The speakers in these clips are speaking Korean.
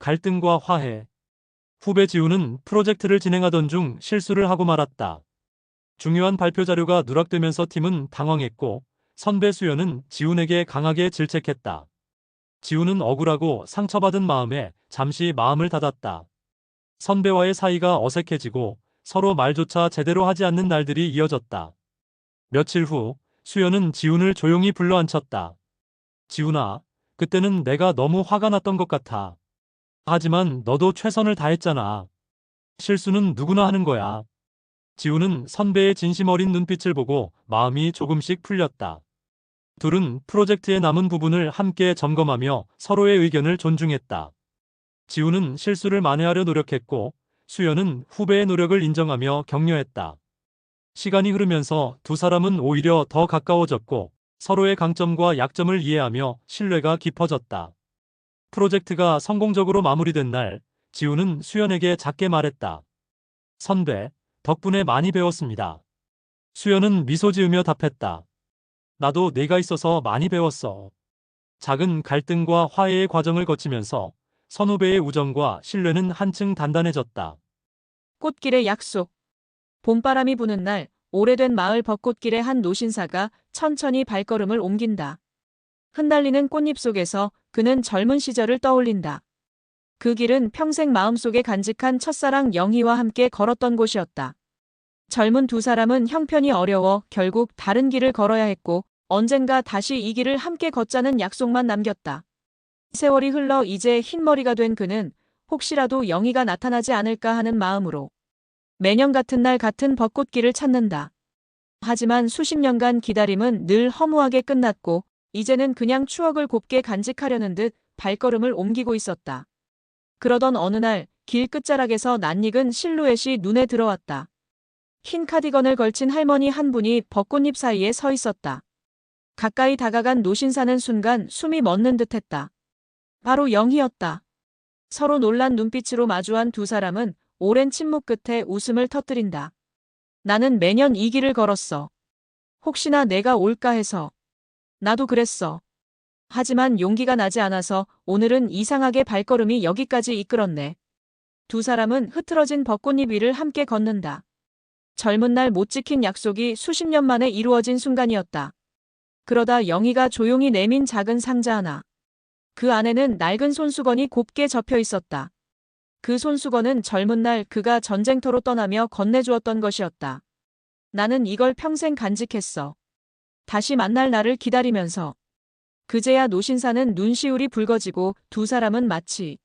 갈등과 화해. 후배 지우는 프로젝트를 진행하던 중 실수를 하고 말았다. 중요한 발표 자료가 누락되면서 팀은 당황했고 선배 수연은 지훈에게 강하게 질책했다. 지훈은 억울하고 상처받은 마음에 잠시 마음을 닫았다. 선배와의 사이가 어색해지고 서로 말조차 제대로 하지 않는 날들이 이어졌다. 며칠 후 수연은 지훈을 조용히 불러앉혔다. 지훈아, 그때는 내가 너무 화가 났던 것 같아. 하지만 너도 최선을 다했잖아. 실수는 누구나 하는 거야. 지훈은 선배의 진심 어린 눈빛을 보고 마음이 조금씩 풀렸다. 둘은 프로젝트의 남은 부분을 함께 점검하며 서로의 의견을 존중했다. 지훈은 실수를 만회하려 노력했고 수연은 후배의 노력을 인정하며 격려했다. 시간이 흐르면서 두 사람은 오히려 더 가까워졌고 서로의 강점과 약점을 이해하며 신뢰가 깊어졌다. 프로젝트가 성공적으로 마무리된 날, 지훈은 수연에게 작게 말했다. 선배, 덕분에 많이 배웠습니다. 수연은 미소 지으며 답했다. 나도 네가 있어서 많이 배웠어. 작은 갈등과 화해의 과정을 거치면서 선후배의 우정과 신뢰는 한층 단단해졌다. 꽃길의 약속. 봄바람이 부는 날, 오래된 마을 벚꽃길의 한 노신사가 천천히 발걸음을 옮긴다. 흩날리는 꽃잎 속에서 그는 젊은 시절을 떠올린다. 그 길은 평생 마음속에 간직한 첫사랑 영희와 함께 걸었던 곳이었다. 젊은 두 사람은 형편이 어려워 결국 다른 길을 걸어야 했고 언젠가 다시 이 길을 함께 걷자는 약속만 남겼다. 세월이 흘러 이제 흰머리가 된 그는 혹시라도 영희가 나타나지 않을까 하는 마음으로 매년 같은 날 같은 벚꽃길을 찾는다. 하지만 수십 년간 기다림은 늘 허무하게 끝났고 이제는 그냥 추억을 곱게 간직하려는 듯 발걸음을 옮기고 있었다. 그러던 어느 날 길 끝자락에서 낯익은 실루엣이 눈에 들어왔다. 흰 카디건을 걸친 할머니 한 분이 벚꽃잎 사이에 서 있었다. 가까이 다가간 노신사는 순간 숨이 멎는 듯했다. 바로 영희였다. 서로 놀란 눈빛으로 마주한 두 사람은 오랜 침묵 끝에 웃음을 터뜨린다. 나는 매년 이 길을 걸었어. 혹시나 내가 올까 해서. 나도 그랬어. 하지만 용기가 나지 않아서 오늘은 이상하게 발걸음이 여기까지 이끌었네. 두 사람은 흐트러진 벚꽃잎 위를 함께 걷는다. 젊은 날 못 지킨 약속이 수십 년 만에 이루어진 순간이었다. 그러다 영희가 조용히 내민 작은 상자 하나. 그 안에는 낡은 손수건이 곱게 접혀 있었다. 그 손수건은 젊은 날 그가 전쟁터로 떠나며 건네주었던 것이었다. 나는 이걸 평생 간직했어. 다시 만날 날을 기다리면서. 그제야 노신사는 눈시울이 붉어지고 두 사람은 마치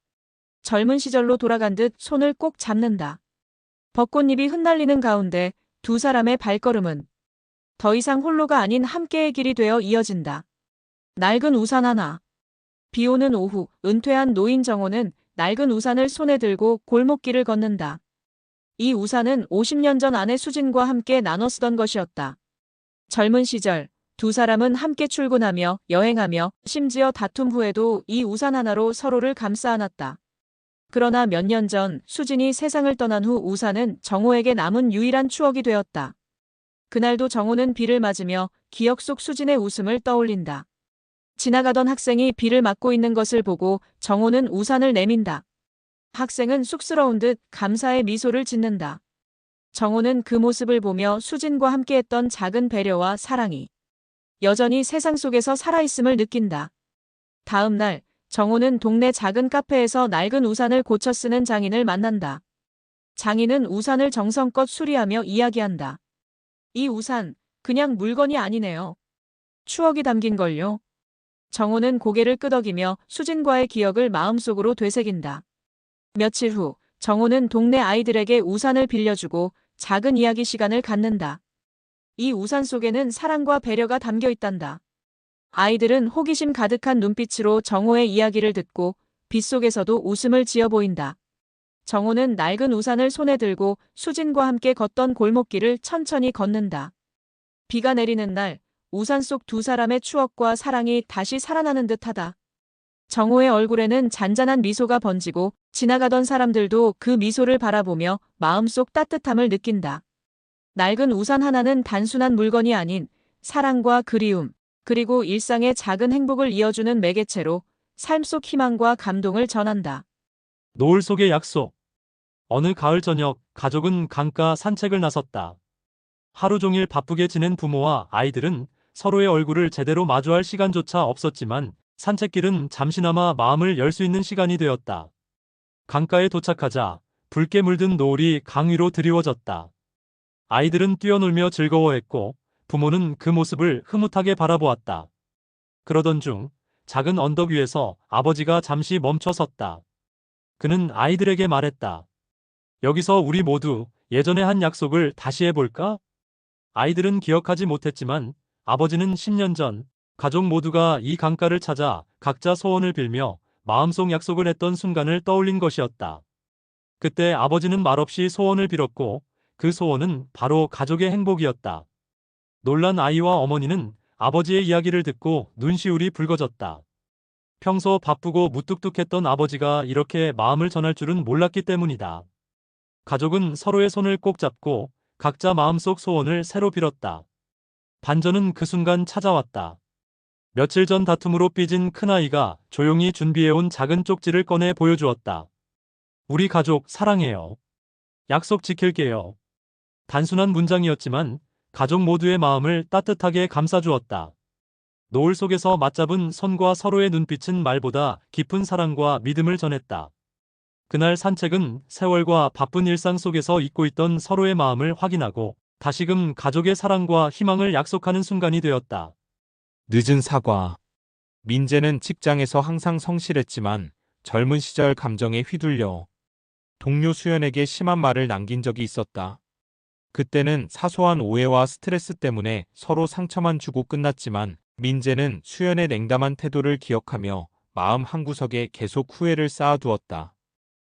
젊은 시절로 돌아간 듯 손을 꼭 잡는다. 벚꽃잎이 흩날리는 가운데 두 사람의 발걸음은 더 이상 홀로가 아닌 함께의 길이 되어 이어진다. 낡은 우산 하나. 비 오는 오후 은퇴한 노인 정호는 낡은 우산을 손에 들고 골목길을 걷는다. 이 우산은 50년 전 아내 수진과 함께 나눠 쓰던 것이었다. 젊은 시절 두 사람은 함께 출근하며 여행하며 심지어 다툼 후에도 이 우산 하나로 서로를 감싸 안았다. 그러나 몇 년 전 수진이 세상을 떠난 후 우산은 정호에게 남은 유일한 추억이 되었다. 그날도 정호는 비를 맞으며 기억 속 수진의 웃음을 떠올린다. 지나가던 학생이 비를 맞고 있는 것을 보고 정호는 우산을 내민다. 학생은 쑥스러운 듯 감사의 미소를 짓는다. 정호는 그 모습을 보며 수진과 함께했던 작은 배려와 사랑이 여전히 세상 속에서 살아있음을 느낀다. 다음 날 정호는 동네 작은 카페에서 낡은 우산을 고쳐 쓰는 장인을 만난다. 장인은 우산을 정성껏 수리하며 이야기한다. 이 우산 그냥 물건이 아니네요. 추억이 담긴 걸요. 정호는 고개를 끄덕이며 수진과의 기억을 마음속으로 되새긴다. 며칠 후 정호는 동네 아이들에게 우산을 빌려주고 작은 이야기 시간을 갖는다. 이 우산 속에는 사랑과 배려가 담겨 있단다. 아이들은 호기심 가득한 눈빛으로 정호의 이야기를 듣고 빗속에서도 웃음을 지어 보인다. 정호는 낡은 우산을 손에 들고 수진과 함께 걷던 골목길을 천천히 걷는다. 비가 내리는 날 우산 속 두 사람의 추억과 사랑이 다시 살아나는 듯하다. 정호의 얼굴에는 잔잔한 미소가 번지고 지나가던 사람들도 그 미소를 바라보며 마음속 따뜻함을 느낀다. 낡은 우산 하나는 단순한 물건이 아닌 사랑과 그리움, 그리고 일상의 작은 행복을 이어주는 매개체로 삶 속 희망과 감동을 전한다. 노을 속의 약속. 어느 가을 저녁, 가족은 강가 산책을 나섰다. 하루 종일 바쁘게 지낸 부모와 아이들은 서로의 얼굴을 제대로 마주할 시간조차 없었지만 산책길은 잠시나마 마음을 열 수 있는 시간이 되었다. 강가에 도착하자 붉게 물든 노을이 강 위로 드리워졌다. 아이들은 뛰어놀며 즐거워했고 부모는 그 모습을 흐뭇하게 바라보았다. 그러던 중 작은 언덕 위에서 아버지가 잠시 멈춰 섰다. 그는 아이들에게 말했다. 여기서 우리 모두 예전에 한 약속을 다시 해볼까? 아이들은 기억하지 못했지만 아버지는 10년 전 가족 모두가 이 강가를 찾아 각자 소원을 빌며 마음속 약속을 했던 순간을 떠올린 것이었다. 그때 아버지는 말없이 소원을 빌었고 그 소원은 바로 가족의 행복이었다. 놀란 아이와 어머니는 아버지의 이야기를 듣고 눈시울이 붉어졌다. 평소 바쁘고 무뚝뚝했던 아버지가 이렇게 마음을 전할 줄은 몰랐기 때문이다. 가족은 서로의 손을 꼭 잡고 각자 마음속 소원을 새로 빌었다. 반전은 그 순간 찾아왔다. 며칠 전 다툼으로 삐진 큰아이가 조용히 준비해온 작은 쪽지를 꺼내 보여주었다. 우리 가족 사랑해요. 약속 지킬게요. 단순한 문장이었지만 가족 모두의 마음을 따뜻하게 감싸주었다. 노을 속에서 맞잡은 손과 서로의 눈빛은 말보다 깊은 사랑과 믿음을 전했다. 그날 산책은 세월과 바쁜 일상 속에서 잊고 있던 서로의 마음을 확인하고 다시금 가족의 사랑과 희망을 약속하는 순간이 되었다. 늦은 사과. 민재는 직장에서 항상 성실했지만 젊은 시절 감정에 휘둘려 동료 수연에게 심한 말을 남긴 적이 있었다. 그때는 사소한 오해와 스트레스 때문에 서로 상처만 주고 끝났지만 민재는 수연의 냉담한 태도를 기억하며 마음 한구석에 계속 후회를 쌓아두었다.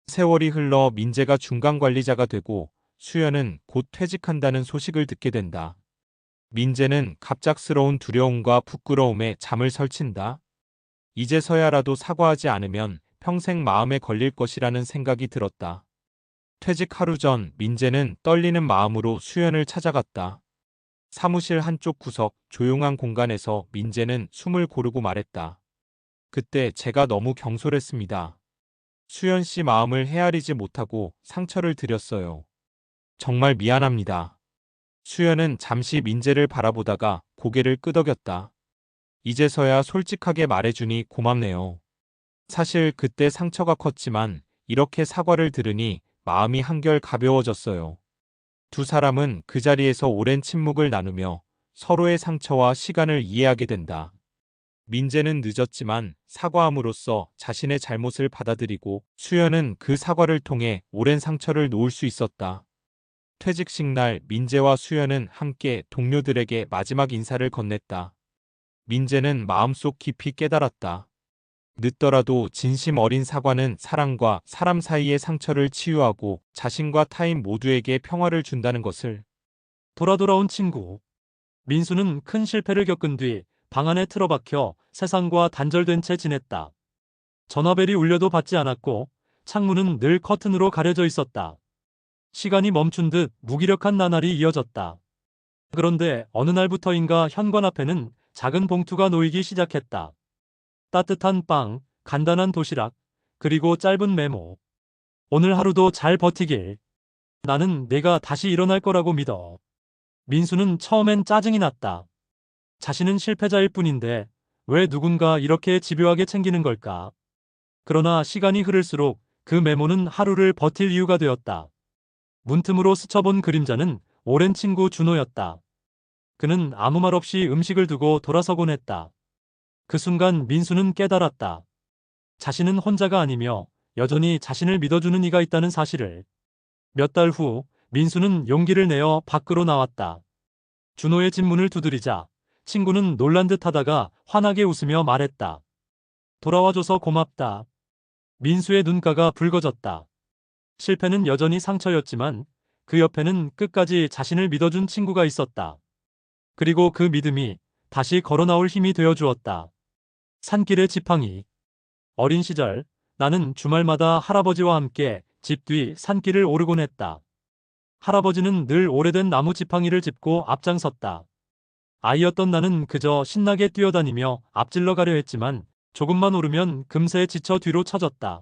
세월이 흘러 민재가 중간 관리자가 되고 수연은 곧 퇴직한다는 소식을 듣게 된다. 민재는 갑작스러운 두려움과 부끄러움에 잠을 설친다. 이제서야라도 사과하지 않으면 평생 마음에 걸릴 것이라는 생각이 들었다. 퇴직 하루 전 민재는 떨리는 마음으로 수연을 찾아갔다. 사무실 한쪽 구석 조용한 공간에서 민재는 숨을 고르고 말했다. 그때 제가 너무 경솔했습니다. 수연 씨 마음을 헤아리지 못하고 상처를 드렸어요. 정말 미안합니다. 수연은 잠시 민재를 바라보다가 고개를 끄덕였다. 이제서야 솔직하게 말해주니 고맙네요. 사실 그때 상처가 컸지만 이렇게 사과를 들으니 마음이 한결 가벼워졌어요. 두 사람은 그 자리에서 오랜 침묵을 나누며 서로의 상처와 시간을 이해하게 된다. 민재는 늦었지만 사과함으로써 자신의 잘못을 받아들이고 수연은 그 사과를 통해 오랜 상처를 놓을 수 있었다. 퇴직식 날 민재와 수연은 함께 동료들에게 마지막 인사를 건넸다. 민재는 마음속 깊이 깨달았다. 늦더라도 진심 어린 사과는 사랑과 사람 사이의 상처를 치유하고 자신과 타인 모두에게 평화를 준다는 것을. 돌아온 친구. 민수는 큰 실패를 겪은 뒤 방 안에 틀어박혀 세상과 단절된 채 지냈다. 전화벨이 울려도 받지 않았고 창문은 늘 커튼으로 가려져 있었다. 시간이 멈춘 듯 무기력한 나날이 이어졌다. 그런데 어느 날부터인가 현관 앞에는 작은 봉투가 놓이기 시작했다. 따뜻한 빵, 간단한 도시락, 그리고 짧은 메모. 오늘 하루도 잘 버티길. 나는 내가 다시 일어날 거라고 믿어. 민수는 처음엔 짜증이 났다. 자신은 실패자일 뿐인데 왜 누군가 이렇게 집요하게 챙기는 걸까? 그러나 시간이 흐를수록 그 메모는 하루를 버틸 이유가 되었다. 문틈으로 스쳐본 그림자는 오랜 친구 준호였다. 그는 아무 말 없이 음식을 두고 돌아서곤 했다. 그 순간 민수는 깨달았다. 자신은 혼자가 아니며 여전히 자신을 믿어주는 이가 있다는 사실을. 몇 달 후 민수는 용기를 내어 밖으로 나왔다. 준호의 집 문을 두드리자 친구는 놀란 듯 하다가 환하게 웃으며 말했다. 돌아와줘서 고맙다. 민수의 눈가가 붉어졌다. 실패는 여전히 상처였지만 그 옆에는 끝까지 자신을 믿어준 친구가 있었다. 그리고 그 믿음이 다시 걸어 나올 힘이 되어 주었다. 산길의 지팡이. 어린 시절 나는 주말마다 할아버지와 함께 집 뒤 산길을 오르곤 했다. 할아버지는 늘 오래된 나무 지팡이를 짚고 앞장섰다. 아이였던 나는 그저 신나게 뛰어다니며 앞질러 가려 했지만 조금만 오르면 금세 지쳐 뒤로 처졌다.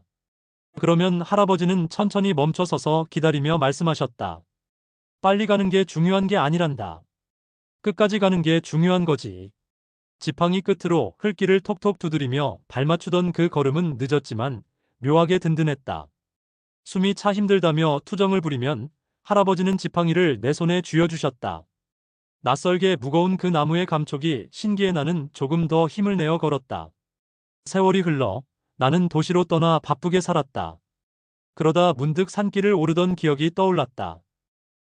그러면 할아버지는 천천히 멈춰 서서 기다리며 말씀하셨다. 빨리 가는 게 중요한 게 아니란다. 끝까지 가는 게 중요한 거지. 지팡이 끝으로 흙길을 톡톡 두드리며 발맞추던 그 걸음은 늦었지만 묘하게 든든했다. 숨이 차 힘들다며 투정을 부리면 할아버지는 지팡이를 내 손에 쥐어주셨다. 낯설게 무거운 그 나무의 감촉이 신기해 나는 조금 더 힘을 내어 걸었다. 세월이 흘러 나는 도시로 떠나 바쁘게 살았다. 그러다 문득 산길을 오르던 기억이 떠올랐다.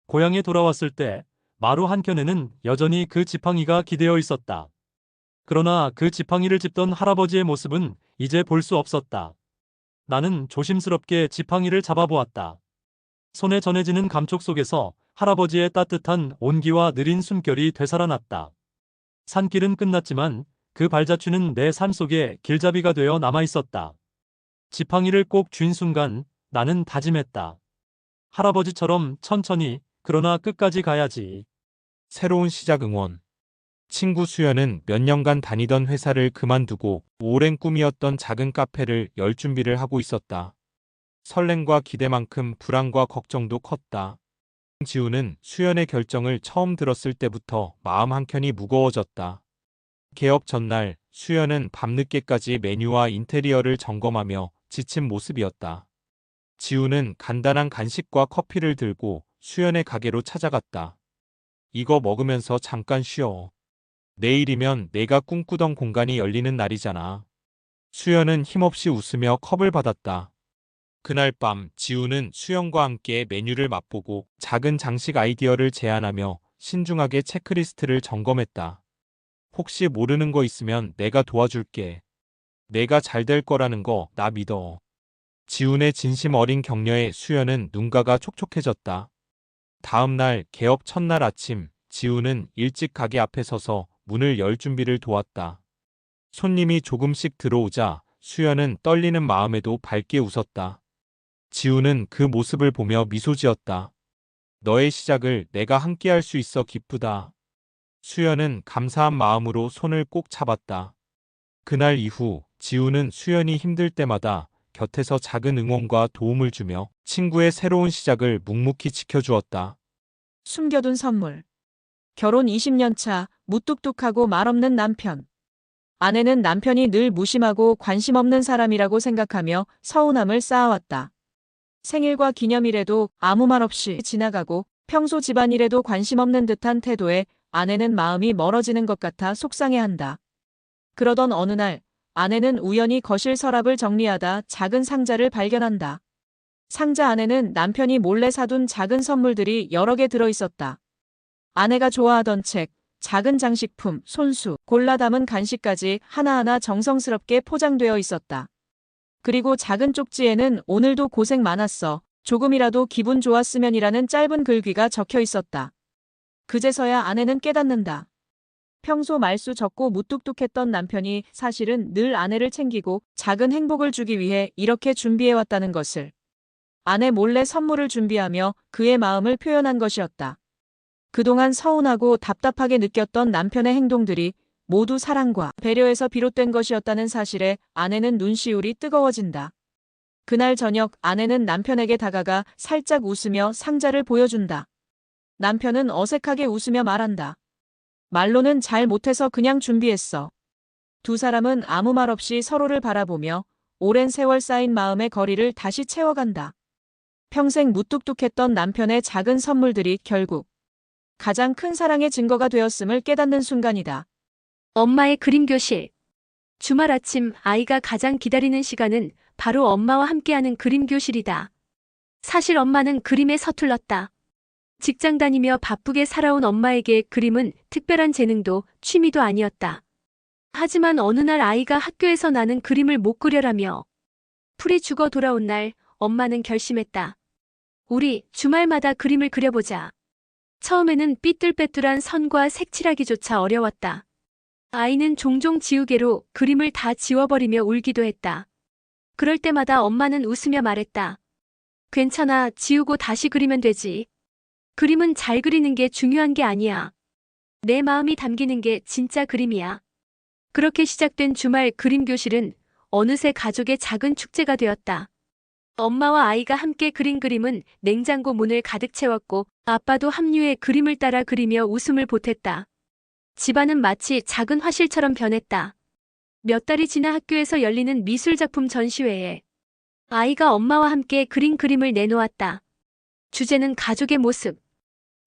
고향에 돌아왔을 때 마루 한켠에는 여전히 그 지팡이가 기대어 있었다. 그러나 그 지팡이를 짚던 할아버지의 모습은 이제 볼 수 없었다. 나는 조심스럽게 지팡이를 잡아보았다. 손에 전해지는 감촉 속에서 할아버지의 따뜻한 온기와 느린 숨결이 되살아났다. 산길은 끝났지만 그 발자취는 내 삶 속에 길잡이가 되어 남아 있었다. 지팡이를 꼭 쥔 순간 나는 다짐했다. 할아버지처럼 천천히 그러나 끝까지 가야지. 새로운 시작 응원. 친구 수연은 몇 년간 다니던 회사를 그만두고 오랜 꿈이었던 작은 카페를 열 준비를 하고 있었다. 설렘과 기대만큼 불안과 걱정도 컸다. 지우는 수연의 결정을 처음 들었을 때부터 마음 한켠이 무거워졌다. 개업 전날 수연은 밤늦게까지 메뉴와 인테리어를 점검하며 지친 모습이었다. 지우는 간단한 간식과 커피를 들고 수연의 가게로 찾아갔다. 이거 먹으면서 잠깐 쉬어. 내일이면 내가 꿈꾸던 공간이 열리는 날이잖아. 수연은 힘없이 웃으며 컵을 받았다. 그날 밤 지우는 수연과 함께 메뉴를 맛보고 작은 장식 아이디어를 제안하며 신중하게 체크리스트를 점검했다. 혹시 모르는 거 있으면 내가 도와줄게. 내가 잘 될 거라는 거 나 믿어. 지훈의 진심 어린 격려에 수연은 눈가가 촉촉해졌다. 다음 날 개업 첫날 아침 지훈은 일찍 가게 앞에 서서 문을 열 준비를 도왔다. 손님이 조금씩 들어오자 수연은 떨리는 마음에도 밝게 웃었다. 지훈은 그 모습을 보며 미소 지었다. 너의 시작을 내가 함께할 수 있어 기쁘다. 수연은 감사한 마음으로 손을 꼭 잡았다. 그날 이후 지훈은 수연이 힘들 때마다 곁에서 작은 응원과 도움을 주며 친구의 새로운 시작을 묵묵히 지켜주었다. 숨겨둔 선물. 결혼 20년 차, 무뚝뚝하고 말없는 남편. 아내는 남편이 늘 무심하고 관심 없는 사람이라고 생각하며 서운함을 쌓아왔다. 생일과 기념일에도 아무 말 없이 지나가고 평소 집안일에도 관심 없는 듯한 태도에 아내는 마음이 멀어지는 것 같아 속상해한다. 그러던 어느 날 아내는 우연히 거실 서랍을 정리하다 작은 상자를 발견한다. 상자 안에는 남편이 몰래 사둔 작은 선물들이 여러 개 들어있었다. 아내가 좋아하던 책, 작은 장식품, 손수, 골라 담은 간식까지 하나하나 정성스럽게 포장되어 있었다. 그리고 작은 쪽지에는 오늘도 고생 많았어. 조금이라도 기분 좋았으면이라는 짧은 글귀가 적혀 있었다. 그제서야 아내는 깨닫는다. 평소 말수 적고 무뚝뚝했던 남편이 사실은 늘 아내를 챙기고 작은 행복을 주기 위해 이렇게 준비해왔다는 것을. 아내 몰래 선물을 준비하며 그의 마음을 표현한 것이었다. 그동안 서운하고 답답하게 느꼈던 남편의 행동들이 모두 사랑과 배려에서 비롯된 것이었다는 사실에 아내는 눈시울이 뜨거워진다. 그날 저녁 아내는 남편에게 다가가 살짝 웃으며 상자를 보여준다. 남편은 어색하게 웃으며 말한다. 말로는 잘 못해서 그냥 준비했어. 두 사람은 아무 말 없이 서로를 바라보며 오랜 세월 쌓인 마음의 거리를 다시 채워간다. 평생 무뚝뚝했던 남편의 작은 선물들이 결국 가장 큰 사랑의 증거가 되었음을 깨닫는 순간이다. 엄마의 그림 교실. 주말 아침 아이가 가장 기다리는 시간은 바로 엄마와 함께하는 그림 교실이다. 사실 엄마는 그림에 서툴렀다. 직장 다니며 바쁘게 살아온 엄마에게 그림은 특별한 재능도 취미도 아니었다. 하지만 어느 날 아이가 학교에서 나는 그림을 못 그려라며 풀이 죽어 돌아온 날 엄마는 결심했다. 우리 주말마다 그림을 그려보자. 처음에는 삐뚤빼뚤한 선과 색칠하기조차 어려웠다. 아이는 종종 지우개로 그림을 다 지워버리며 울기도 했다. 그럴 때마다 엄마는 웃으며 말했다. 괜찮아, 지우고 다시 그리면 되지. 그림은 잘 그리는 게 중요한 게 아니야. 내 마음이 담기는 게 진짜 그림이야. 그렇게 시작된 주말 그림 교실은 어느새 가족의 작은 축제가 되었다. 엄마와 아이가 함께 그린 그림은 냉장고 문을 가득 채웠고 아빠도 합류해 그림을 따라 그리며 웃음을 보탰다. 집안은 마치 작은 화실처럼 변했다. 몇 달이 지나 학교에서 열리는 미술작품 전시회에 아이가 엄마와 함께 그린 그림을 내놓았다. 주제는 가족의 모습.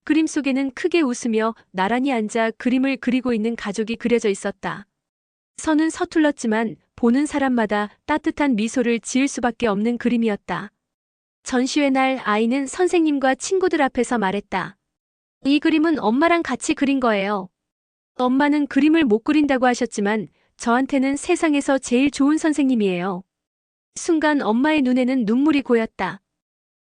그림 속에는 크게 웃으며 나란히 앉아 그림을 그리고 있는 가족이 그려져 있었다. 선은 서툴렀지만 보는 사람마다 따뜻한 미소를 지을 수밖에 없는 그림이었다. 전시회 날 아이는 선생님과 친구들 앞에서 말했다. 이 그림은 엄마랑 같이 그린 거예요. 엄마는 그림을 못 그린다고 하셨지만 저한테는 세상에서 제일 좋은 선생님이에요. 순간 엄마의 눈에는 눈물이 고였다.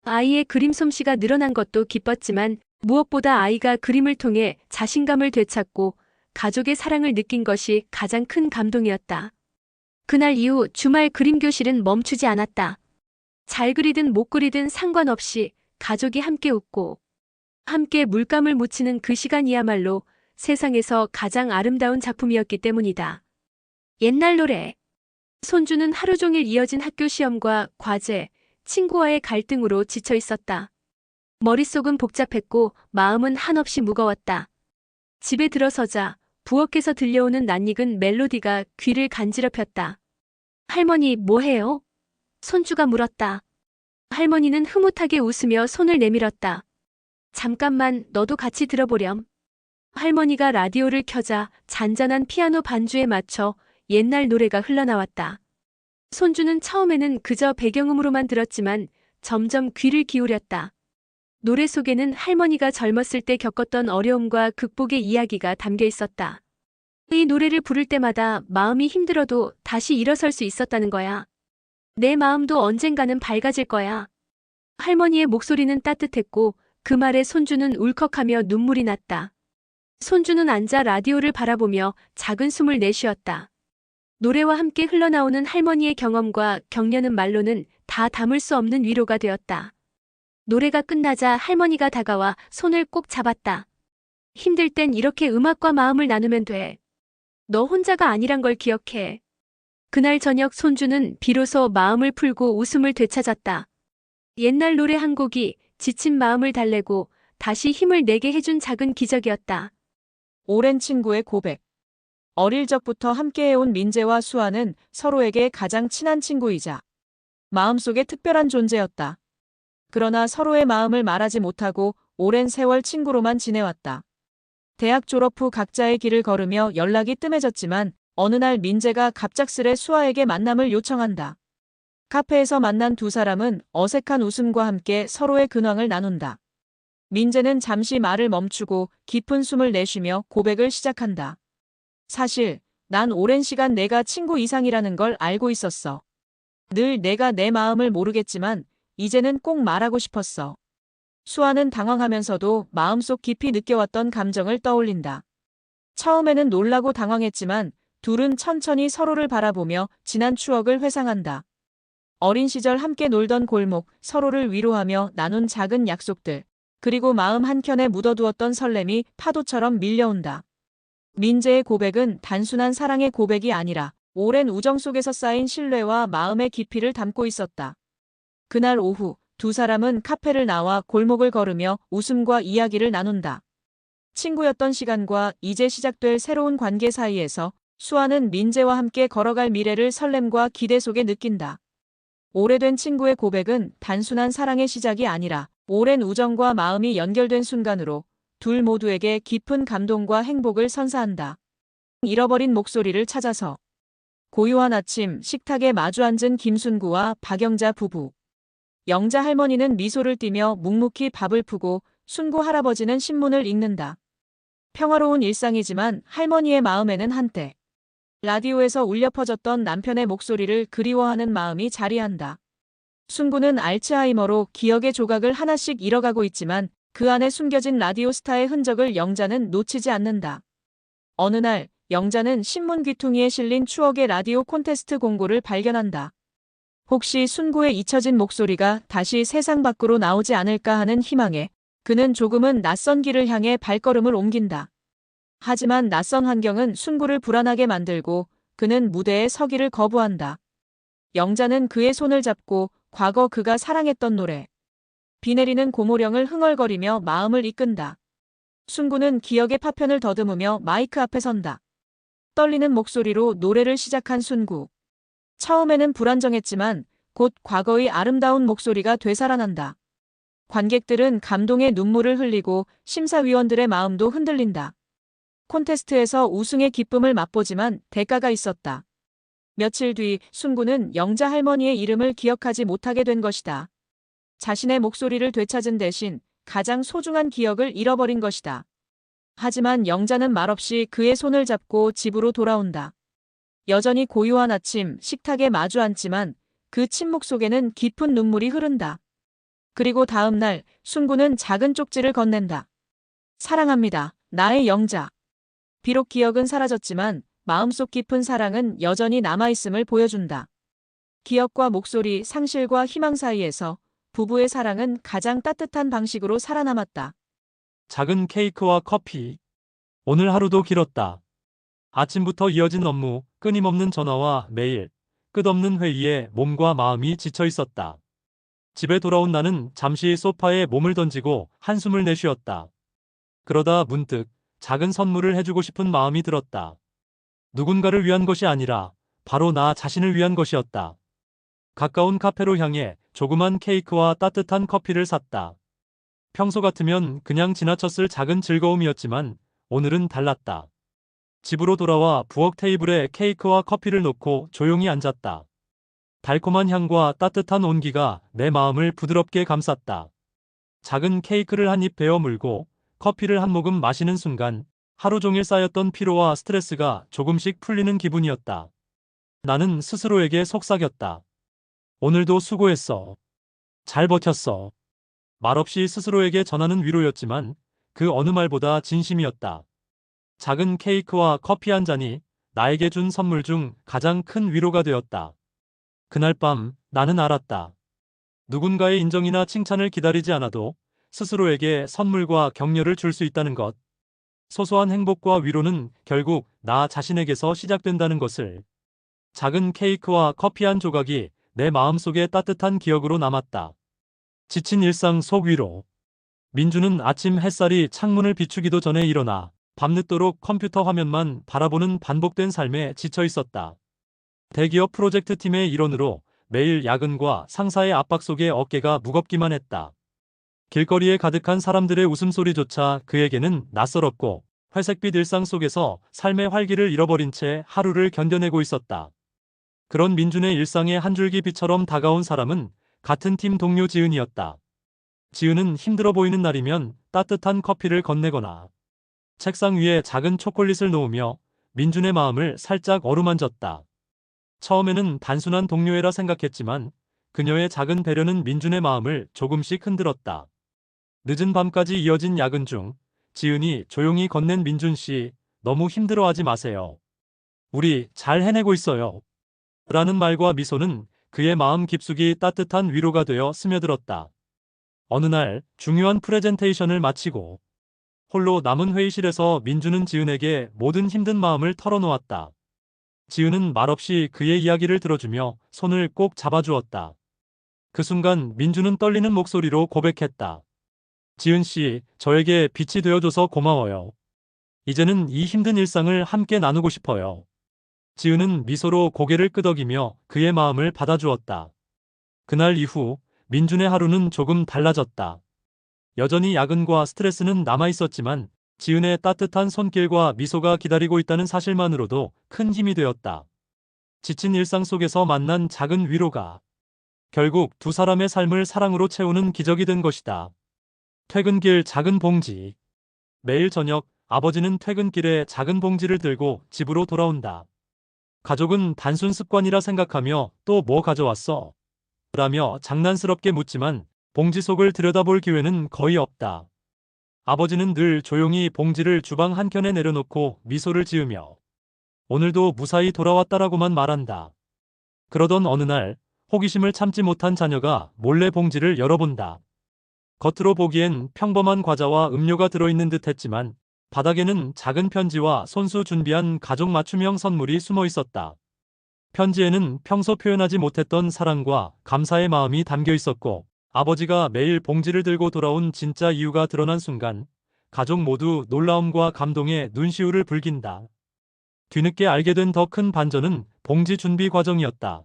아이의 그림 솜씨가 늘어난 것도 기뻤지만 무엇보다 아이가 그림을 통해 자신감을 되찾고 가족의 사랑을 느낀 것이 가장 큰 감동이었다. 그날 이후 주말 그림 교실은 멈추지 않았다. 잘 그리든 못 그리든 상관없이 가족이 함께 웃고 함께 물감을 묻히는 그 시간이야말로 세상에서 가장 아름다운 작품이었기 때문이다. 옛날 노래. 손주는 하루 종일 이어진 학교 시험과 과제, 친구와의 갈등으로 지쳐 있었다. 머릿속은 복잡했고 마음은 한없이 무거웠다. 집에 들어서자 부엌에서 들려오는 낯익은 멜로디가 귀를 간지럽혔다. 할머니, 뭐해요? 손주가 물었다. 할머니는 흐뭇하게 웃으며 손을 내밀었다. 잠깐만, 너도 같이 들어보렴. 할머니가 라디오를 켜자 잔잔한 피아노 반주에 맞춰 옛날 노래가 흘러나왔다. 손주는 처음에는 그저 배경음으로만 들었지만 점점 귀를 기울였다. 노래 속에는 할머니가 젊었을 때 겪었던 어려움과 극복의 이야기가 담겨 있었다. 이 노래를 부를 때마다 마음이 힘들어도 다시 일어설 수 있었다는 거야. 내 마음도 언젠가는 밝아질 거야. 할머니의 목소리는 따뜻했고 그 말에 손주는 울컥하며 눈물이 났다. 손주는 앉아 라디오를 바라보며 작은 숨을 내쉬었다. 노래와 함께 흘러나오는 할머니의 경험과 격려는 말로는 다 담을 수 없는 위로가 되었다. 노래가 끝나자 할머니가 다가와 손을 꼭 잡았다. 힘들 땐 이렇게 음악과 마음을 나누면 돼. 너 혼자가 아니란 걸 기억해. 그날 저녁 손주는 비로소 마음을 풀고 웃음을 되찾았다. 옛날 노래 한 곡이 지친 마음을 달래고 다시 힘을 내게 해준 작은 기적이었다. 오랜 친구의 고백. 어릴 적부터 함께해온 민재와 수아는 서로에게 가장 친한 친구이자 마음속에 특별한 존재였다. 그러나 서로의 마음을 말하지 못하고 오랜 세월 친구로만 지내왔다. 대학 졸업 후 각자의 길을 걸으며 연락이 뜸해졌지만 어느 날 민재가 갑작스레 수아에게 만남을 요청한다. 카페에서 만난 두 사람은 어색한 웃음과 함께 서로의 근황을 나눈다. 민재는 잠시 말을 멈추고 깊은 숨을 내쉬며 고백을 시작한다. 사실 난 오랜 시간 내가 친구 이상이라는 걸 알고 있었어. 늘 내가 내 마음을 모르겠지만 이제는 꼭 말하고 싶었어. 수아는 당황하면서도 마음속 깊이 느껴왔던 감정을 떠올린다. 처음에는 놀라고 당황했지만 둘은 천천히 서로를 바라보며 지난 추억을 회상한다. 어린 시절 함께 놀던 골목, 서로를 위로하며 나눈 작은 약속들, 그리고 마음 한켠에 묻어두었던 설렘이 파도처럼 밀려온다. 민재의 고백은 단순한 사랑의 고백이 아니라 오랜 우정 속에서 쌓인 신뢰와 마음의 깊이를 담고 있었다. 그날 오후 두 사람은 카페를 나와 골목을 걸으며 웃음과 이야기를 나눈다. 친구였던 시간과 이제 시작될 새로운 관계 사이에서 수아는 민재와 함께 걸어갈 미래를 설렘과 기대 속에 느낀다. 오래된 친구의 고백은 단순한 사랑의 시작이 아니라 오랜 우정과 마음이 연결된 순간으로 둘 모두에게 깊은 감동과 행복을 선사한다. 잃어버린 목소리를 찾아서. 고요한 아침 식탁에 마주 앉은 김순구와 박영자 부부. 영자 할머니는 미소를 띠며 묵묵히 밥을 푸고 순구 할아버지는 신문을 읽는다. 평화로운 일상이지만 할머니의 마음에는 한때 라디오에서 울려 퍼졌던 남편의 목소리를 그리워하는 마음이 자리한다. 순구는 알츠하이머로 기억의 조각을 하나씩 잃어가고 있지만 그 안에 숨겨진 라디오 스타의 흔적을 영자는 놓치지 않는다. 어느 날 영자는 신문 귀퉁이에 실린 추억의 라디오 콘테스트 공고를 발견한다. 혹시 순구의 잊혀진 목소리가 다시 세상 밖으로 나오지 않을까 하는 희망에 그는 조금은 낯선 길을 향해 발걸음을 옮긴다. 하지만 낯선 환경은 순구를 불안하게 만들고 그는 무대에 서기를 거부한다. 영자는 그의 손을 잡고 과거 그가 사랑했던 노래. 비 내리는 고모령을 흥얼거리며 마음을 이끈다. 순구는 기억의 파편을 더듬으며 마이크 앞에 선다. 떨리는 목소리로 노래를 시작한 순구. 처음에는 불안정했지만 곧 과거의 아름다운 목소리가 되살아난다. 관객들은 감동의 눈물을 흘리고 심사위원들의 마음도 흔들린다. 콘테스트에서 우승의 기쁨을 맛보지만 대가가 있었다. 며칠 뒤 순구는 영자 할머니의 이름을 기억하지 못하게 된 것이다. 자신의 목소리를 되찾은 대신 가장 소중한 기억을 잃어버린 것이다. 하지만 영자는 말없이 그의 손을 잡고 집으로 돌아온다. 여전히 고요한 아침 식탁에 마주 앉지만 그 침묵 속에는 깊은 눈물이 흐른다. 그리고 다음 날 순구는 작은 쪽지를 건넨다. 사랑합니다. 나의 영자. 비록 기억은 사라졌지만 마음속 깊은 사랑은 여전히 남아있음을 보여준다. 기억과 목소리, 상실과 희망 사이에서 부부의 사랑은 가장 따뜻한 방식으로 살아남았다. 작은 케이크와 커피. 오늘 하루도 길었다. 아침부터 이어진 업무, 끊임없는 전화와 메일, 끝없는 회의에 몸과 마음이 지쳐 있었다. 집에 돌아온 나는 잠시 소파에 몸을 던지고 한숨을 내쉬었다. 그러다 문득 작은 선물을 해주고 싶은 마음이 들었다. 누군가를 위한 것이 아니라 바로 나 자신을 위한 것이었다. 가까운 카페로 향해 조그만 케이크와 따뜻한 커피를 샀다. 평소 같으면 그냥 지나쳤을 작은 즐거움이었지만 오늘은 달랐다. 집으로 돌아와 부엌 테이블에 케이크와 커피를 놓고 조용히 앉았다. 달콤한 향과 따뜻한 온기가 내 마음을 부드럽게 감쌌다. 작은 케이크를 한 입 베어 물고 커피를 한 모금 마시는 순간 하루 종일 쌓였던 피로와 스트레스가 조금씩 풀리는 기분이었다. 나는 스스로에게 속삭였다. 오늘도 수고했어. 잘 버텼어. 말없이 스스로에게 전하는 위로였지만 그 어느 말보다 진심이었다. 작은 케이크와 커피 한 잔이 나에게 준 선물 중 가장 큰 위로가 되었다. 그날 밤 나는 알았다. 누군가의 인정이나 칭찬을 기다리지 않아도 스스로에게 선물과 격려를 줄 수 있다는 것. 소소한 행복과 위로는 결국 나 자신에게서 시작된다는 것을. 작은 케이크와 커피 한 조각이 내 마음속에 따뜻한 기억으로 남았다. 지친 일상 속 위로. 민주는 아침 햇살이 창문을 비추기도 전에 일어나 밤늦도록 컴퓨터 화면만 바라보는 반복된 삶에 지쳐 있었다. 대기업 프로젝트 팀의 일원으로 매일 야근과 상사의 압박 속에 어깨가 무겁기만 했다. 길거리에 가득한 사람들의 웃음소리조차 그에게는 낯설었고 회색빛 일상 속에서 삶의 활기를 잃어버린 채 하루를 견뎌내고 있었다. 그런 민준의 일상에 한 줄기 빛처럼 다가온 사람은 같은 팀 동료 지은이었다. 지은은 힘들어 보이는 날이면 따뜻한 커피를 건네거나 책상 위에 작은 초콜릿을 놓으며 민준의 마음을 살짝 어루만졌다. 처음에는 단순한 동료애라 생각했지만 그녀의 작은 배려는 민준의 마음을 조금씩 흔들었다. 늦은 밤까지 이어진 야근 중 지은이 조용히 건넨 민준 씨, 너무 힘들어하지 마세요. 우리 잘 해내고 있어요. 라는 말과 미소는 그의 마음 깊숙이 따뜻한 위로가 되어 스며들었다. 어느 날 중요한 프레젠테이션을 마치고 홀로 남은 회의실에서 민준은 지은에게 모든 힘든 마음을 털어놓았다. 지은은 말없이 그의 이야기를 들어주며 손을 꼭 잡아주었다. 그 순간 민준은 떨리는 목소리로 고백했다. 지은 씨, 저에게 빛이 되어줘서 고마워요. 이제는 이 힘든 일상을 함께 나누고 싶어요. 지은은 미소로 고개를 끄덕이며 그의 마음을 받아주었다. 그날 이후 민준의 하루는 조금 달라졌다. 여전히 야근과 스트레스는 남아있었지만 지은의 따뜻한 손길과 미소가 기다리고 있다는 사실만으로도 큰 힘이 되었다. 지친 일상 속에서 만난 작은 위로가 결국 두 사람의 삶을 사랑으로 채우는 기적이 된 것이다. 퇴근길 작은 봉지. 매일 저녁 아버지는 퇴근길에 작은 봉지를 들고 집으로 돌아온다. 가족은 단순 습관이라 생각하며 또 뭐 가져왔어? 라며 장난스럽게 묻지만 봉지 속을 들여다볼 기회는 거의 없다. 아버지는 늘 조용히 봉지를 주방 한켠에 내려놓고 미소를 지으며 오늘도 무사히 돌아왔다라고만 말한다. 그러던 어느 날 호기심을 참지 못한 자녀가 몰래 봉지를 열어본다. 겉으로 보기엔 평범한 과자와 음료가 들어있는 듯 했지만 바닥에는 작은 편지와 손수 준비한 가족 맞춤형 선물이 숨어 있었다. 편지에는 평소 표현하지 못했던 사랑과 감사의 마음이 담겨 있었고, 아버지가 매일 봉지를 들고 돌아온 진짜 이유가 드러난 순간, 가족 모두 놀라움과 감동에 눈시울을 붉힌다. 뒤늦게 알게 된 더 큰 반전은 봉지 준비 과정이었다.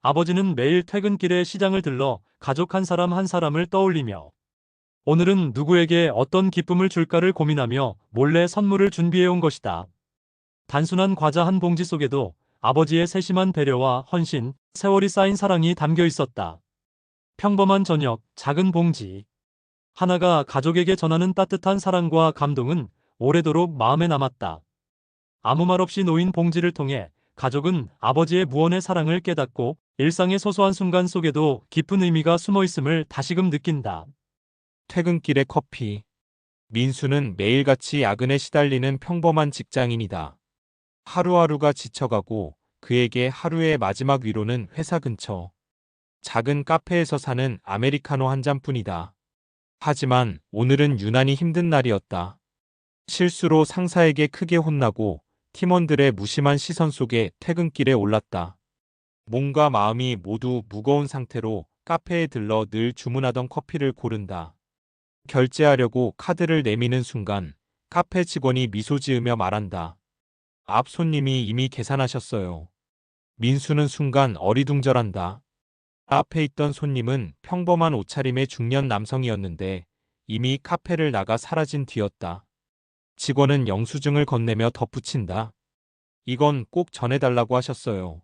아버지는 매일 퇴근길에 시장을 들러 가족 한 사람 한 사람을 떠올리며 오늘은 누구에게 어떤 기쁨을 줄까를 고민하며 몰래 선물을 준비해온 것이다. 단순한 과자 한 봉지 속에도 아버지의 세심한 배려와 헌신, 세월이 쌓인 사랑이 담겨 있었다. 평범한 저녁, 작은 봉지 하나가 가족에게 전하는 따뜻한 사랑과 감동은 오래도록 마음에 남았다. 아무 말 없이 놓인 봉지를 통해 가족은 아버지의 무언의 사랑을 깨닫고 일상의 소소한 순간 속에도 깊은 의미가 숨어 있음을 다시금 느낀다. 퇴근길의 커피. 민수는 매일같이 야근에 시달리는 평범한 직장인이다. 하루하루가 지쳐가고 그에게 하루의 마지막 위로는 회사 근처 작은 카페에서 사는 아메리카노 한 잔뿐이다. 하지만 오늘은 유난히 힘든 날이었다. 실수로 상사에게 크게 혼나고 팀원들의 무심한 시선 속에 퇴근길에 올랐다. 몸과 마음이 모두 무거운 상태로 카페에 들러 늘 주문하던 커피를 고른다. 결제하려고 카드를 내미는 순간 카페 직원이 미소 지으며 말한다. 앞 손님이 이미 계산하셨어요. 민수는 순간 어리둥절한다. 앞에 있던 손님은 평범한 옷차림의 중년 남성이었는데 이미 카페를 나가 사라진 뒤였다. 직원은 영수증을 건네며 덧붙인다. 이건 꼭 전해달라고 하셨어요.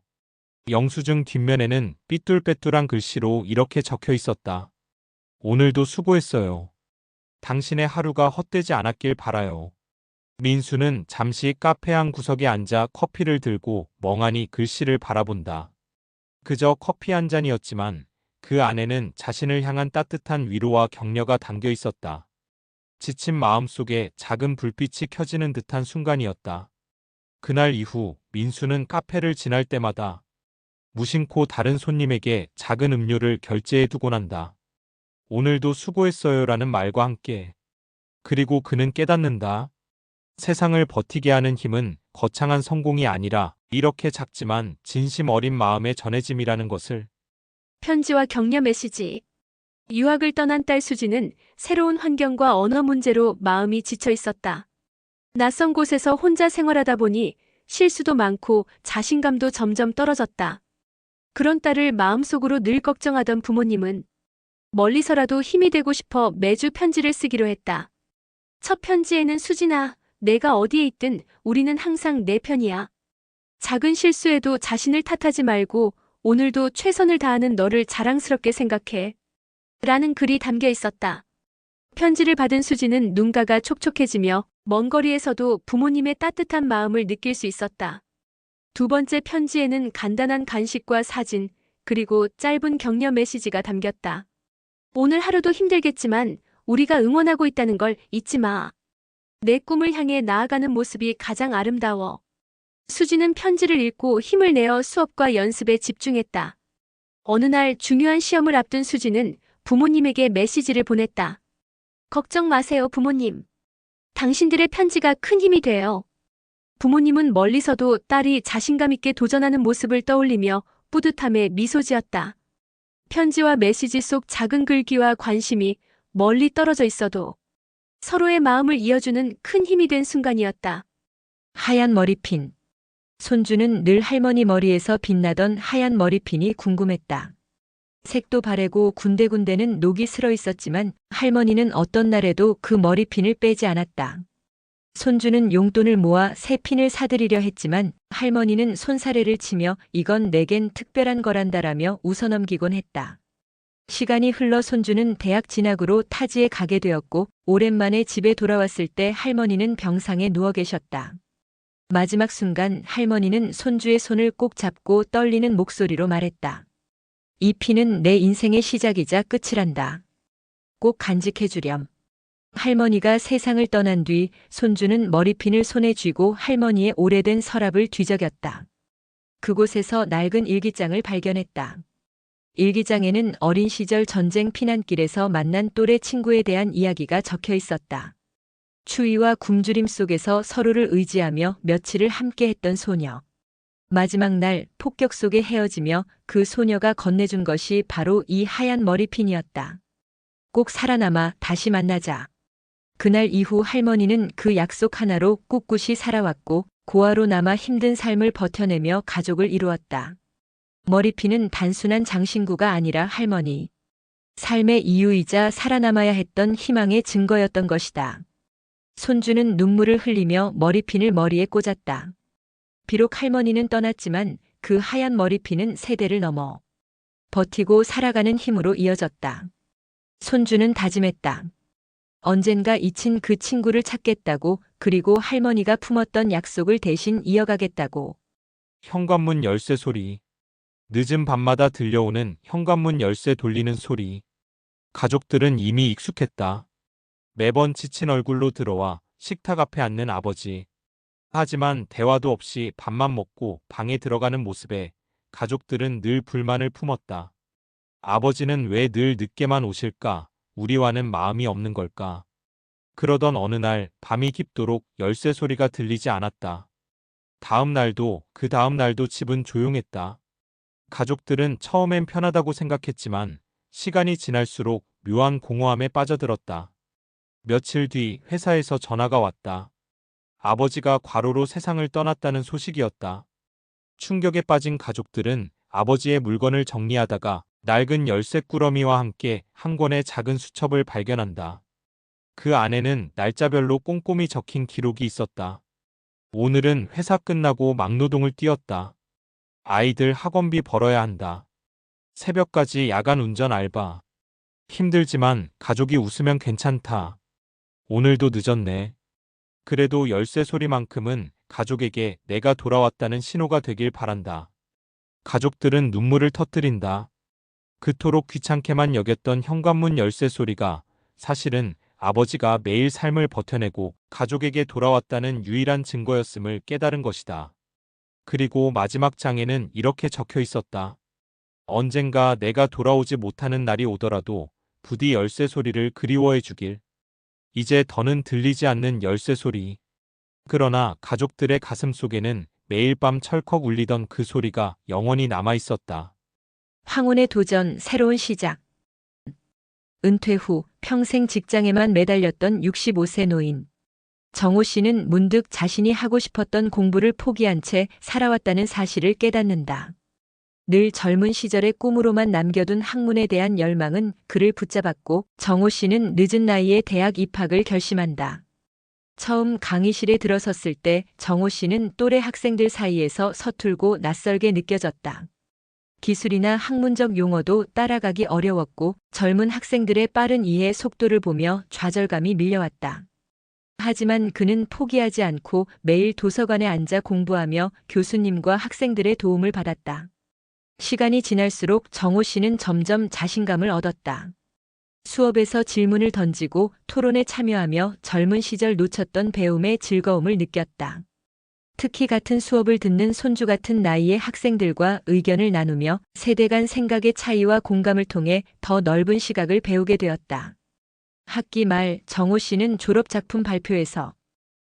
영수증 뒷면에는 삐뚤빼뚤한 글씨로 이렇게 적혀 있었다. 오늘도 수고했어요. 당신의 하루가 헛되지 않았길 바라요. 민수는 잠시 카페 한 구석에 앉아 커피를 들고 멍하니 글씨를 바라본다. 그저 커피 한 잔이었지만 그 안에는 자신을 향한 따뜻한 위로와 격려가 담겨 있었다. 지친 마음속에 작은 불빛이 켜지는 듯한 순간이었다. 그날 이후 민수는 카페를 지날 때마다 무심코 다른 손님에게 작은 음료를 결제해 두곤 한다. 오늘도 수고했어요라는 말과 함께. 그리고 그는 깨닫는다. 세상을 버티게 하는 힘은 거창한 성공이 아니라 이렇게 작지만 진심 어린 마음의 전해짐이라는 것을. 편지와 격려 메시지. 유학을 떠난 딸 수지는 새로운 환경과 언어 문제로 마음이 지쳐 있었다. 낯선 곳에서 혼자 생활하다 보니 실수도 많고 자신감도 점점 떨어졌다. 그런 딸을 마음속으로 늘 걱정하던 부모님은 멀리서라도 힘이 되고 싶어 매주 편지를 쓰기로 했다. 첫 편지에는 수진아, 내가 어디에 있든 우리는 항상 내 편이야. 작은 실수에도 자신을 탓하지 말고 오늘도 최선을 다하는 너를 자랑스럽게 생각해. 라는 글이 담겨 있었다. 편지를 받은 수지는 눈가가 촉촉해지며 먼 거리에서도 부모님의 따뜻한 마음을 느낄 수 있었다. 두 번째 편지에는 간단한 간식과 사진, 그리고 짧은 격려 메시지가 담겼다. 오늘 하루도 힘들겠지만 우리가 응원하고 있다는 걸 잊지 마. 내 꿈을 향해 나아가는 모습이 가장 아름다워. 수지는 편지를 읽고 힘을 내어 수업과 연습에 집중했다. 어느 날 중요한 시험을 앞둔 수지는 부모님에게 메시지를 보냈다. 걱정 마세요, 부모님. 당신들의 편지가 큰 힘이 돼요. 부모님은 멀리서도 딸이 자신감 있게 도전하는 모습을 떠올리며 뿌듯함에 미소 지었다. 편지와 메시지 속 작은 글귀와 관심이 멀리 떨어져 있어도 서로의 마음을 이어주는 큰 힘이 된 순간이었다. 하얀 머리핀. 손주는 늘 할머니 머리에서 빛나던 하얀 머리핀이 궁금했다. 색도 바래고 군데군데는 녹이 슬어 있었지만 할머니는 어떤 날에도 그 머리핀을 빼지 않았다. 손주는 용돈을 모아 새 핀을 사들이려 했지만 할머니는 손사래를 치며 이건 내겐 특별한 거란다라며 웃어넘기곤 했다. 시간이 흘러 손주는 대학 진학으로 타지에 가게 되었고 오랜만에 집에 돌아왔을 때 할머니는 병상에 누워 계셨다. 마지막 순간 할머니는 손주의 손을 꼭 잡고 떨리는 목소리로 말했다. 이 피는 내 인생의 시작이자 끝이란다. 꼭 간직해주렴. 할머니가 세상을 떠난 뒤 손주는 머리핀을 손에 쥐고 할머니의 오래된 서랍을 뒤적였다. 그곳에서 낡은 일기장을 발견했다. 일기장에는 어린 시절 전쟁 피난길에서 만난 또래 친구에 대한 이야기가 적혀 있었다. 추위와 굶주림 속에서 서로를 의지하며 며칠을 함께했던 소녀. 마지막 날 폭격 속에 헤어지며 그 소녀가 건네준 것이 바로 이 하얀 머리핀이었다. 꼭 살아남아 다시 만나자. 그날 이후 할머니는 그 약속 하나로 꿋꿋이 살아왔고 고아로 남아 힘든 삶을 버텨내며 가족을 이루었다. 머리핀은 단순한 장신구가 아니라 할머니. 삶의 이유이자 살아남아야 했던 희망의 증거였던 것이다. 손주는 눈물을 흘리며 머리핀을 머리에 꽂았다. 비록 할머니는 떠났지만 그 하얀 머리핀은 세대를 넘어 버티고 살아가는 힘으로 이어졌다. 손주는 다짐했다. 언젠가 잊힌 그 친구를 찾겠다고, 그리고 할머니가 품었던 약속을 대신 이어가겠다고. 현관문 열쇠 소리. 늦은 밤마다 들려오는 현관문 열쇠 돌리는 소리. 가족들은 이미 익숙했다. 매번 지친 얼굴로 들어와 식탁 앞에 앉는 아버지. 하지만 대화도 없이 밥만 먹고 방에 들어가는 모습에 가족들은 늘 불만을 품었다. 아버지는 왜 늘 늦게만 오실까? 우리와는 마음이 없는 걸까? 그러던 어느 날 밤이 깊도록 열쇠 소리가 들리지 않았다. 다음 날도 그 다음 날도 집은 조용했다. 가족들은 처음엔 편하다고 생각했지만 시간이 지날수록 묘한 공허함에 빠져들었다. 며칠 뒤 회사에서 전화가 왔다. 아버지가 과로로 세상을 떠났다는 소식이었다. 충격에 빠진 가족들은 아버지의 물건을 정리하다가 낡은 열쇠 꾸러미와 함께 한 권의 작은 수첩을 발견한다. 그 안에는 날짜별로 꼼꼼히 적힌 기록이 있었다. 오늘은 회사 끝나고 막노동을 뛰었다. 아이들 학원비 벌어야 한다. 새벽까지 야간 운전 알바. 힘들지만 가족이 웃으면 괜찮다. 오늘도 늦었네. 그래도 열쇠 소리만큼은 가족에게 내가 돌아왔다는 신호가 되길 바란다. 가족들은 눈물을 터뜨린다. 그토록 귀찮게만 여겼던 현관문 열쇠 소리가 사실은 아버지가 매일 삶을 버텨내고 가족에게 돌아왔다는 유일한 증거였음을 깨달은 것이다. 그리고 마지막 장에는 이렇게 적혀 있었다. 언젠가 내가 돌아오지 못하는 날이 오더라도 부디 열쇠 소리를 그리워해 주길. 이제 더는 들리지 않는 열쇠 소리. 그러나 가족들의 가슴 속에는 매일 밤 철컥 울리던 그 소리가 영원히 남아 있었다. 황혼의 도전, 새로운 시작. 은퇴 후 평생 직장에만 매달렸던 65세 노인. 정호 씨는 문득 자신이 하고 싶었던 공부를 포기한 채 살아왔다는 사실을 깨닫는다. 늘 젊은 시절의 꿈으로만 남겨둔 학문에 대한 열망은 그를 붙잡았고 정호 씨는 늦은 나이에 대학 입학을 결심한다. 처음 강의실에 들어섰을 때 정호 씨는 또래 학생들 사이에서 서툴고 낯설게 느껴졌다. 기술이나 학문적 용어도 따라가기 어려웠고 젊은 학생들의 빠른 이해 속도를 보며 좌절감이 밀려왔다. 하지만 그는 포기하지 않고 매일 도서관에 앉아 공부하며 교수님과 학생들의 도움을 받았다. 시간이 지날수록 정호 씨는 점점 자신감을 얻었다. 수업에서 질문을 던지고 토론에 참여하며 젊은 시절 놓쳤던 배움의 즐거움을 느꼈다. 특히 같은 수업을 듣는 손주 같은 나이의 학생들과 의견을 나누며 세대 간 생각의 차이와 공감을 통해 더 넓은 시각을 배우게 되었다. 학기 말 정호 씨는 졸업작품 발표에서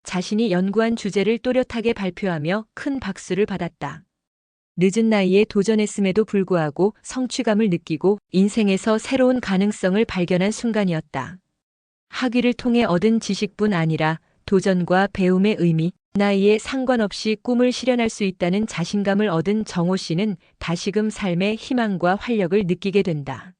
자신이 연구한 주제를 또렷하게 발표하며 큰 박수를 받았다. 늦은 나이에 도전했음에도 불구하고 성취감을 느끼고 인생에서 새로운 가능성을 발견한 순간이었다. 학위를 통해 얻은 지식뿐 아니라 도전과 배움의 의미, 나이에 상관없이 꿈을 실현할 수 있다는 자신감을 얻은 정호 씨는 다시금 삶의 희망과 활력을 느끼게 된다.